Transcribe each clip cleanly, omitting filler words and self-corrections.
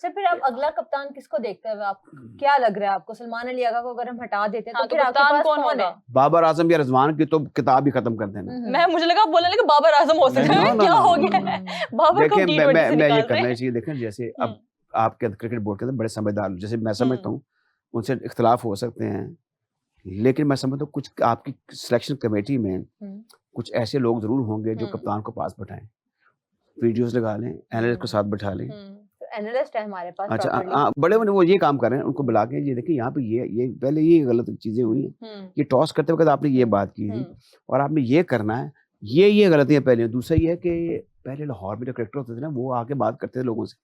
Sir फिर आप अगला कप्तान किसको देखते हैं? आप क्या लग रहा है आपको? सलमान अली आगा को अगर हम हटा देते हैं तो फिर आपके पास कौन है? बाबर आजम या रिजवान की तो किताब ही खत्म कर देना। मुझे लगा बोलने लगा बाबर आजम हो सकता है, क्या हो गया? बाबर को देखिए T20 से मैं ये निकाल करना रहे चाहिए। देखें जैसे अब आपके क्रिकेट बोर्ड के अंदर बड़े समझदार, जैसे मैं समझता हूँ उनसे इख्तलाफ हो सकते हैं, लेकिन मैं समझता हूँ कुछ आपकी सिलेक्शन कमेटी में कुछ ऐसे लोग जरूर होंगे जो कप्तान को पास बैठाएं, वीडियोस लगा लें, एनालिस्ट के साथ बैठा लें। एनालिस्ट है हमारे पास। अच्छा बड़े बड़े वो ये काम कर रहे हैं, उनको बुला के ये देखिए यहाँ पे ये पहले ये गलत चीजें हुई हैं, ये टॉस करते वक्त आपने ये बात की थी और आपने ये करना है, ये गलतियां पहले। दूसरा ये है कि पहले लाहौर में जो क्रिकेटर होते थे ना, वो आके बात करते थे लोगों से,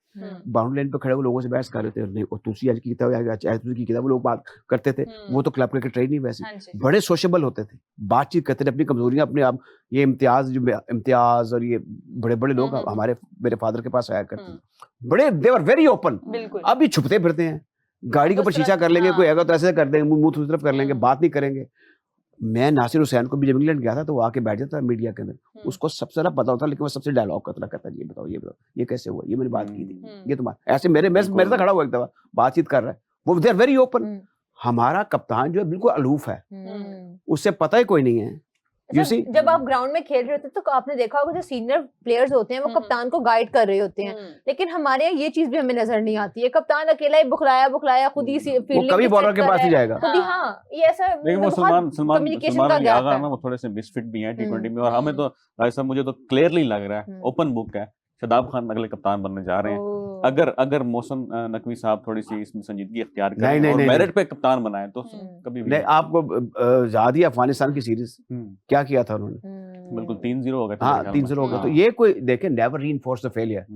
बाउंड्री लाइन पे खड़े हुए लोगों से बहस कर रहे थे, नहीं तुसी आज की किताब की किताब, वो लोग बात करते थे। वो तो क्लब क्रिकेट ट्रेन नहीं, वैसे बड़े सोशेबल होते थे, बातचीत करते थे, अपनी कमजोरियां अपने आप, ये इम्तियाज और ये बड़े बड़े लोग हमारे मेरे फादर के पास आया करते थे, बड़े दे वर वेरी ओपन। अब भी छुपते फिरते हैं, गाड़ी के ऊपर शीशा कर लेंगे, कोई आएगा तो ऐसे कर देंगे, मुंह दूसरी तरफ कर लेंगे, बात नहीं करेंगे। मैं नासिर हुसैन को भी जब इंग्लैंड गया था तो वो आके बैठ जाता मीडिया के अंदर, उसको सबसे ज्यादा पता होता, लेकिन वो सबसे डायलॉग करता कहता ये बताओ ये कैसे हुआ, ये मैंने बात की थी, ये तुम्हारा ऐसे मेरे से खड़ा हुआ एक दफा बातचीत कर रहा है, वो दे आर वेरी ओपन। हमारा कप्तान जो है बिल्कुल अलूफ है, उससे पता ही कोई नहीं है। जब आप ग्राउंड में खेल रहे होते हैं तो आपने देखा होगा जो सीनियर प्लेयर्स होते हैं वो कप्तान को गाइड कर रहे होते हैं, लेकिन हमारे यहाँ ये चीज भी हमें नजर नहीं आती है। कप्तान अकेला ही बुखलाया खुद ही फील्डिंग, कभी बॉलर के पास ही जाएगा खुद ही। हाँ ये ऐसा, लेकिन वो सलमान अली आगा ना वो थोड़े से मिसफिट भी हैं T20 में, और हमें तो भाई साहब मुझे तो क्लियरली लग रहा है ओपन बुक है, शादाब खान अगले कप्तान बनने जा रहे हैं। अगर मौसम नकवी साहब थोड़ी सी इसमें संजीदगी इख्तियार करें और मेरिट पे कप्तान बनाए तो कभी भी नहीं। आपको याद ही अफगानिस्तान की सीरीज क्या किया था उन्होंने, बिल्कुल 3-0 हो गया था। हाँ 3-0 हो गया। तो ये कोई देखे, नेवर रीइंफोर्स द फेलियर।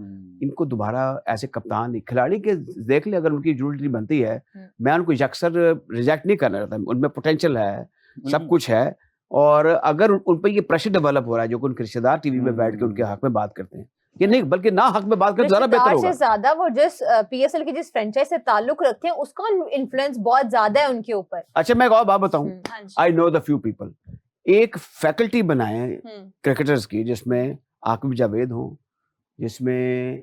इनको दोबारा ऐसे कप्तान खिलाड़ी के देख ले, अगर उनकी जरूरत बनती है, मैं उनको अक्सर रिजेक्ट नहीं करना चाहता, उनमें पोटेंशियल है, सब कुछ है, और अगर उन पर ये प्रेशर डेवलप हो रहा है जो कि उनके रिश्तेदार टीवी में बैठ के उनके हक में बात करते हैं, ये नहीं बल्कि ना हक में बात करते ज्यादा बेहतर होगा। से ज्यादा वो जिस पीएसएल की जिस फ्रेंचाइज से ताल्लुक रखते हैं उसका इन्फ्लुएंस बहुत ज्यादा है उनके ऊपर। अच्छा मैं एक और बात बताऊं, I know the few people, एक फैकल्टी बनाए क्रिकेटर्स की जिसमें आकिब जावेद हो, जिसमें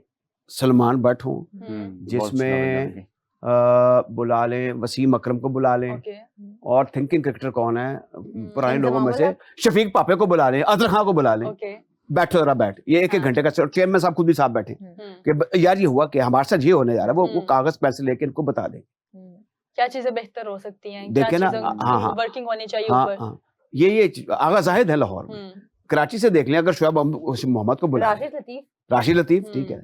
सलमान बट हो, जिसमें बुला लें वसीम अकरम को बुला लें, और थिंकिंग क्रिकेटर कौन है पुराने लोगों में से, शफीक पापे को बुला लें, अजहर खान को बुला लें, बैठो जरा बैठ, ये एक घंटे का चेयरमैन साहब खुद भी साथ बैठे कि यार ये हुआ कि हमारे साथ ये होने जा रहा है, वो कागज पैसे लेके इनको बता दें क्या चीजें बेहतर हो सकती हैं, देखे ना। हाँ वर्किंग होनी चाहिए ऊपर। ये आगा जाहिद है लाहौर में, कराची से देख लें, अगर शुएब मोहम्मद को बुला, राशिद लतीफ, ठीक है,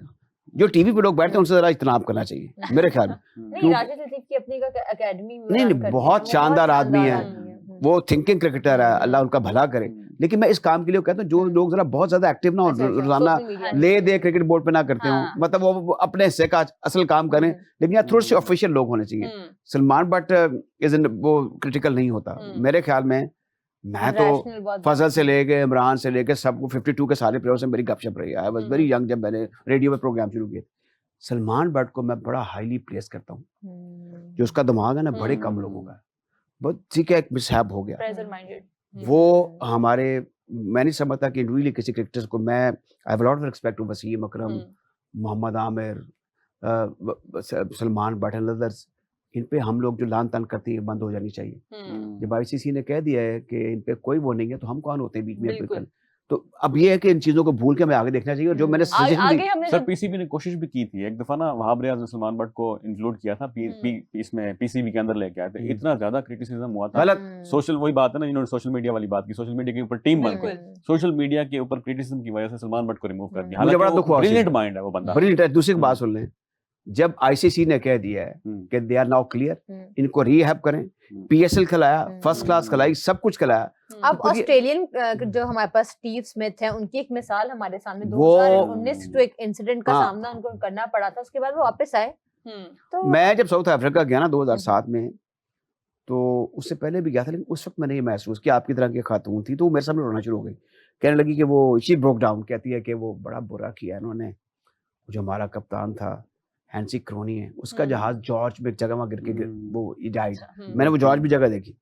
जो टीवी पे लोग बैठते हैं उनसे जरा इज्तिनाब करना चाहिए मेरे ख्याल में। राशिद लतीफ की अपनी एकेडमी नहीं बहुत शानदार आदमी है, वो थिंकिंग क्रिकेटर है, अल्लाह उनका भला करे, लेकिन मैं इस काम के लिए कहता हूँ जो लोग जरा बहुत ज्यादा एक्टिव ना हो, रोजाना ले दे क्रिकेट बोर्ड पे ना करते हो, मतलब वो अपने हिस्से का असल काम करें, लेकिन यार थोड़े से ऑफिशियल लोग होने चाहिए। सलमान बट वो क्रिटिकल नहीं होता मेरे ख्याल में। मैं तो फजल से लेके इमरान से लेके सबको 52 के सारे प्लेयर से मेरी गपशप रही है। आई वाज वेरी यंग जब मैंने रेडियो पे प्रोग्राम शुरू किए। सलमान बट को मैं बड़ा हाईली प्रेस करता हूँ, जो उसका दिमाग है ना बड़े कम लोगों का, बहुत ठीक है, एक मिसहैप हो गया वो हमारे, मैं नहीं समझता कि रियली किसी क्रिकेटर्स को, मैं I have lot of respect to Wasim Akram, Mohammad Amir, Salman Butt and others, इन पे हम लोग जो लान तान करते हैं बंद हो जानी चाहिए। जब आईसीसी ने कह दिया है कि इन पे कोई वो नहीं है तो हम कौन होते हैं बीच में? तो अब ये है कि इन चीजों को भूल के हमें आगे देखना चाहिए। और जो मैंने सर पीसीबी ने कोशिश भी की थी एक दफा ना, वहाब रियाज ने सलमान बट को इंक्लूड किया था इसमें पीसीबी के अंदर लेके आए थे, इतना ज्यादा क्रिटिसिज्म हुआ था। सोशल वही बात है ना, जिन्होंने सोशल मीडिया वाली बात की, सोशल मीडिया के ऊपर टीम बन के सोशल मीडिया के ऊपर क्रिटिसिज्म की वजह से सलमान बट को रिमूव कर दिया। मुझे बड़ा दुख हुआ, ब्रिलियंट माइंड है वो बंदा, ब्रिलियंट है। दूसरी बात सुन लें, जब आईसीसी ने कह दिया है कि दे आर नाउ क्लियर, इनको रीहैब करें, पीएसएल खिलाया, फर्स्ट क्लास खिलाई, सब कुछ खिलाया। अब ऑस्ट्रेलियन जो हमारे पास स्टीव स्मिथ है, उनकी एक मिसाल हमारे सामने 2019 जो एक इंसिडेंट का सामना उनको करना पड़ा था, उसके बाद वो वापस आए। तो मैं जब साउथ अफ्रीका गया ना 2007 में, तो उससे पहले भी गया था, लेकिन उस वक्त मैंने ये महसूस किया, आपकी तरह की खातून थी तो वो मेरे सामने रोना शुरू हो गई, कहने लगी कि वो शी ब्रोक डाउन, कहती है कि वो बड़ा बुरा किया इन्होंने, जो हमारा कप्तान था हैंसी क्रोनी है, उसका जहाज जॉर्ज में एक जगह वहां गिर के वो डाइड। मैंने वो जॉर्ज भी जगह देखी,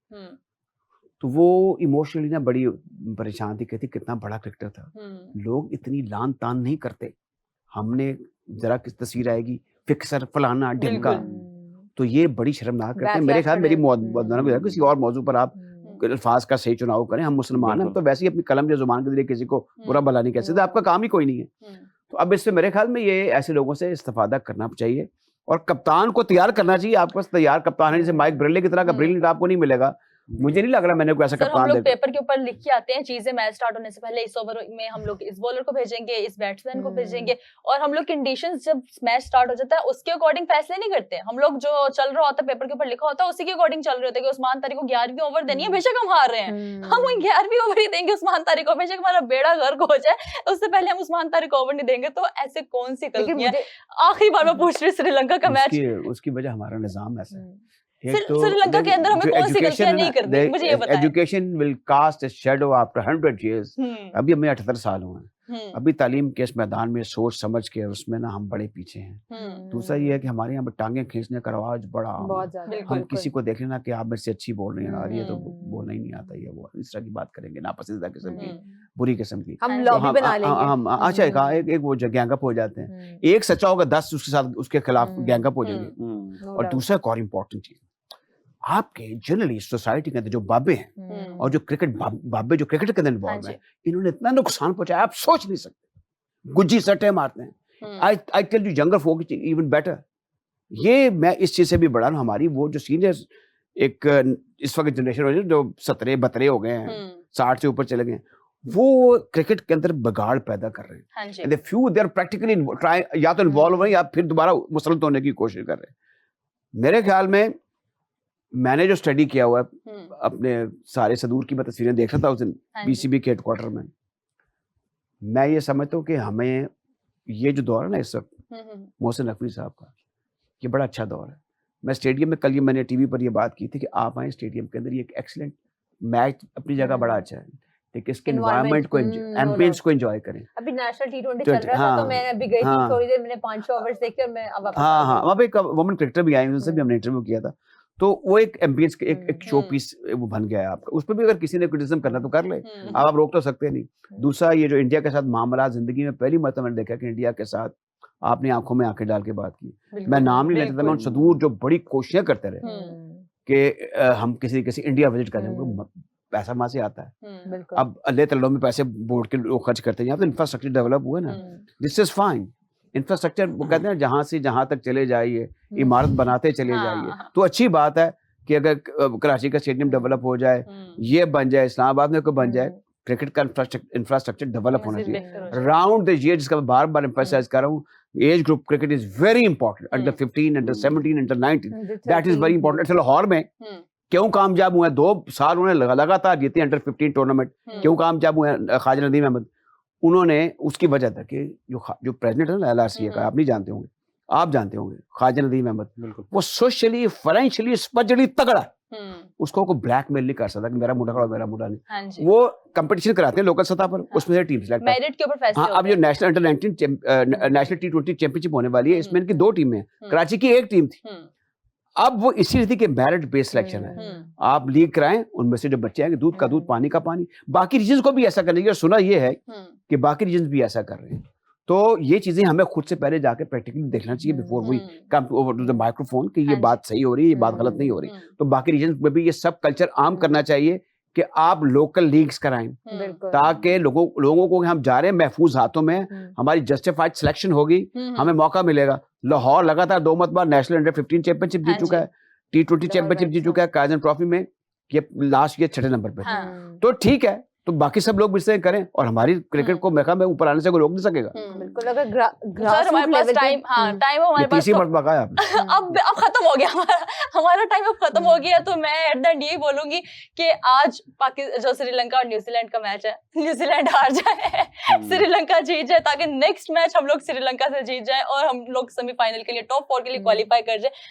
तो वो इमोशनली ना बड़ी परेशान थी, कहती कितना बड़ा क्रिकेटर था, लोग इतनी लान तान नहीं करते, हमने जरा किस तस्वीर आएगी फिक्सर फलाना ढिमका, तो ये बड़ी शर्मनाक करते हैं। Backlash मेरे ख्याल कर मेरी रहे हैं। किसी और मौजू पर आप अल्फाज का सही चुनाव करें। हम मुसलमान हैं, हम तो वैसे ही अपनी कलम या जुबान के जरिए किसी को बुरा भला नहीं कह सकते, आपका काम ही कोई नहीं है। तो अब इससे मेरे ख्याल में ये ऐसे लोगों से इस्तिफादा करना चाहिए और कप्तान को तैयार करना चाहिए। आपके पास तैयार कप्तान है, जैसे माइक ब्रेले की तरह का ब्रिलियंट आपको नहीं मिलेगा। मुझे नहीं लग रहा मैंने कोई ऐसा सर, हम कप्तान लोग देखा। पेपर के ऊपर लिख के आते हैं चीजें मैच स्टार्ट होने से पहले, इस ओवर में हम लोग इस बॉलर को भेजेंगे, इस बैट्समैन को भेजेंगे, और हम लोग कंडीशंस जब मैच स्टार्ट हो जाता है उसके अकॉर्डिंग फैसले नहीं करते। हम लोग जो चल रहा होता है पेपर के ऊपर लिखा होता है उसी के अकॉर्डिंग चल रहे होते हैं कि उस्मान तारिक को 11वीं ओवर देनी है, बेशक हम हार रहे हैं, हम 11वीं ओवर ही देंगे उस्मान तारिक को, बेशक हमारा बेड़ा गर्क हो जाए, उससे पहले हम उस्मान तारिक को ओवर नहीं देंगे। तो ऐसे कौन सी गलतियां? आखिरी बार मैं पूछ रही श्रीलंका का मैच, उसकी वजह हमारा निजाम ऐसा है। श्रीलंका के अंदर हमें कौन सी गलतियां नहीं करनी, मुझे ये बताएं। Education will cast a shadow after 100 years। अभी हमें 78 साल हुए हैं, अभी तालीम के इस मैदान में सोच समझ के उसमें ना हम बड़े पीछे हैं। दूसरा ये है कि हमारे यहाँ पर टांगे खींचने का रवाज बड़ा बहुत ज्यादा। हम किसी को देख लेना कि आप मेरे से अच्छी बोल रही हैं और ये तो बोलना ही नहीं आता, ये वो इस तरह की बात करेंगे, नापसंदीदा किस्म की, बुरी किस्म की। हम लॉबी बना लेंगे। हम अच्छा एक वो गैंगअप हो जाते हैं, एक सच्चा होगा 10 उसके साथ उसके खिलाफ गैंगअप हो जाएंगे। और दूसरा एक और इम्पोर्टेंट चीज, आपके जनरली सोसाइटी के अंदर जो बाबे हैं और जो क्रिकेट बाबे जो क्रिकेट के अंदर इन्वॉल्व हैं, इन्होंने इतना नुकसान पहुंचाया आप सोच नहीं सकते। गुज्जी सट्टे मारते हैं। I tell you younger folk even better. ये मैं इस चीज से भी बड़ा हूं, हमारी वो जो सीनियर एक इस वक्त जनरेशन हो जो 17-32 हो गए हैं, 60 से ऊपर चले गए, वो क्रिकेट के अंदर बगाड़ पैदा कर रहे हैं। And few they are practically try, या तो इन्वॉल्व हो रहे हैं या फिर दोबारा मुसलत होने की कोशिश कर रहे हैं। मेरे ख्याल में मैंने जो स्टडी किया हुआ है अपने सारे सदूर की मैं तस्वीरें देख रहा था उस दिन पीसीबी के हेडक्वार्टर में, मैं ये समझता हूँ कि हमें ये जो दौर है ना इस वक्त मोहसिन नकवी साहब का, ये बड़ा अच्छा दौर है। मैं स्टेडियम में कल ये मैंने टीवी पर ये बात की थी कि आप आए स्टेडियम के अंदर, ये एक एक्सीलेंट मैच अपनी जगह बड़ा अच्छा है, लेकिन इसके एनवायरनमेंट को एम्बियंस को एंजॉय करें। अभी नेशनल T20 चल रहा था तो मैं अभी गई थी थोड़ी देर, मैंने 5-6 ओवर्स देखे और मैं अब वापस वहाँ पे एक वुमेन क्रिकेटर भी आई, उनसे भी हमने इंटरव्यू किया था, तो वो एक एम्बियंस एक शो पीस वो बन गया है आपका। उस पर भी अगर किसी ने क्रिटिसिज्म करना तो कर ले, आप रोक तो सकते नहीं। दूसरा ये जो इंडिया के साथ मामला, जिंदगी में पहली मरतबा मैंने देखा कि इंडिया के साथ आपने आंखों में आंखें डाल के बात की। मैं नाम नहीं लेता था, मैं उन सदूर जो बड़ी कोशिशें करते रहे कि हम किसी इंडिया विजिट करें, पैसा वहां से आता है। अब अल्लाह तल्लो में पैसे बोर्ड के लोग खर्च करते हैं, यहाँ तो इंफ्रास्ट्रक्चर डेवलप हुआ ना, दिस इज फाइन। इंफ्रास्ट्रक्चर वो कहते हैं जहां से जहां तक चले जाइए, इमारत बनाते चले जाइए, तो अच्छी बात है कि अगर कराची का स्टेडियम डेवलप हो जाए, ये बन जाए, इस्लामाबाद में कोई बन जाए, क्रिकेट का इंफ्रास्ट्रक्चर डेवलप होना चाहिए राउंड द ईयर, जिसका मैं बार बार एम्फसाइज कर रहा हूँ। Age group cricket is very important, under 15, under 17, under 19, that is very important. Lahore में क्यों कामयाब हुए, 2 साल उन्होंने लगातार जीते अंडर 15 टूर्नामेंट, क्यों कामयाब हुए ख्वाजा नदीम अहमद, उन्होंने उसकी वजह था कि जो प्रेसिडेंट है ना LRCA का, आप नहीं जानते होंगे, आप जानते होंगे, ख्वाजा नदीम अहमद, वो सोशली फाइनेंशियली स्पिरिचुअली तगड़ा, उसको कोई ब्लैकमेल नहीं कर सकता कि मेरा मुंडा खड़ा मेरा मुंडा नहीं। वो कंपटीशन कराते हैं लोकल सतह पर, उसमें से टीम सिलेक्ट मेरिट के ऊपर फैसले होते हैं। अब जो national under 19 national T20 championship होने वाली है, इसमें इनकी 2 टीमें हैं, कराची की 1 टीम थी। अब वो इसी रीति के मेरिट बेस्ड सिलेक्शन है, आप लीग कराएं, उनमें से जो बच्चे आएंगे, दूध का दूध पानी का पानी, बाकी रीजन को भी ऐसा करने की, और सुना ये है कि बाकी रीजन भी ऐसा कर रहे हैं। तो ये चीजें हमें खुद से पहले जाके प्रैक्टिकली देखना चाहिए before we come over to the microphone कि ये बात सही हो रही है, ये बात गलत नहीं हो रही। तो बाकी रीजन में भी ये सब कल्चर आम करना चाहिए कि आप लोकल लीग्स कराएं, ताकि लोगों को हम जा रहे हैं महफूज हाथों में, हमारी जस्टिफाइड सिलेक्शन होगी, हमें मौका मिलेगा। लाहौर लगातार 2 मरतबा नेशनल अंडर 15 चैंपियनशिप जीत चुका है, T20 चैंपियनशिप जीत चुका है, काइजन ट्रॉफी में ये लास्ट ईयर 6 नंबर पे, तो ठीक है। तो बाकी सब लोग भी इससे करें और हमारी क्रिकेट को मैं ऊपर आने से कोई रोक नहीं सकेगा। बिल्कुल, अगर हमारे पास टाइम हमारे पास अब खत्म हो गया हमारा टाइम अब खत्म हो गया। तो मैं एट द एंड यही बोलूंगी कि आज जो श्रीलंका और न्यूजीलैंड का मैच है, न्यूजीलैंड हार जाए, श्रीलंका जीत जाए, ताकि नेक्स्ट मैच हम लोग श्रीलंका से जीत जाए और हम लोग सेमीफाइनल के लिए, टॉप 4 के लिए क्वालिफाई कर जाए।